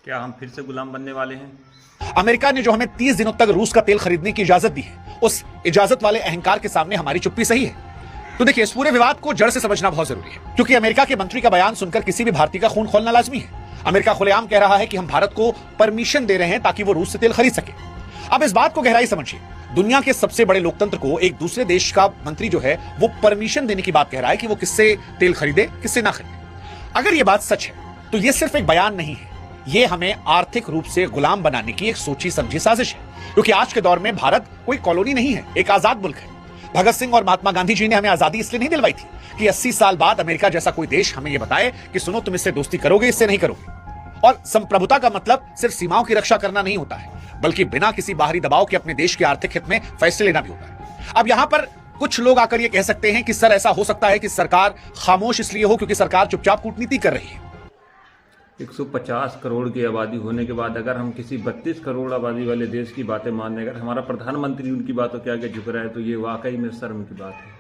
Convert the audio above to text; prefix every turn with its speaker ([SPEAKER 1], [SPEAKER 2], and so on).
[SPEAKER 1] क्या हम फिर से गुलाम बनने वाले हैं?
[SPEAKER 2] अमेरिका ने जो हमें 30 दिनों तक रूस का तेल खरीदने की इजाजत दी है, उस इजाजत वाले अहंकार के सामने हमारी चुप्पी सही है? तो देखिए, इस पूरे विवाद को जड़ से समझना बहुत जरूरी है, क्योंकि अमेरिका के मंत्री का बयान सुनकर किसी भी भारतीय का खून खौलना लाजमी है। अमेरिका खुलेआम कह रहा है कि हम भारत को परमिशन दे रहे हैं ताकि वो रूस से तेल खरीद सके। अब इस बात को गहराई समझिए, दुनिया के सबसे बड़े लोकतंत्र को एक दूसरे देश का मंत्री जो है वो परमिशन देने की बात कह रहा है कि वो किससे तेल खरीदे, किससे ना खरीदे। अगर ये बात सच है तो ये सिर्फ एक बयान नहीं है, ये हमें आर्थिक रूप से गुलाम बनाने की एक सोची समझी साजिश है। क्योंकि आज के दौर में भारत कोई कॉलोनी नहीं है, एक आजाद मुल्क है। भगत सिंह और महात्मा गांधी जी ने हमें आजादी इसलिए नहीं दिलवाई थी कि 80 साल बाद अमेरिका जैसा कोई देश हमें यह बताए कि सुनो, तुम इससे दोस्ती करोगे, इससे नहीं करोगे। और संप्रभुता का मतलब सिर्फ सीमाओं की रक्षा करना नहीं होता है, बल्कि बिना किसी बाहरी दबाव के अपने देश के आर्थिक हित में फैसले लेना भी होता है। अब यहां पर कुछ लोग आकर यह कह सकते हैं कि सर, ऐसा हो सकता है कि सरकार खामोश इसलिए हो क्योंकि सरकार चुपचाप कूटनीति कर रही है।
[SPEAKER 1] 150 करोड़ की आबादी होने के बाद अगर हम किसी 32 करोड़ आबादी वाले देश की बातें मानने, अगर हमारा प्रधानमंत्री उनकी बातों के आगे झुक रहा है तो ये वाकई में शर्म की बात है।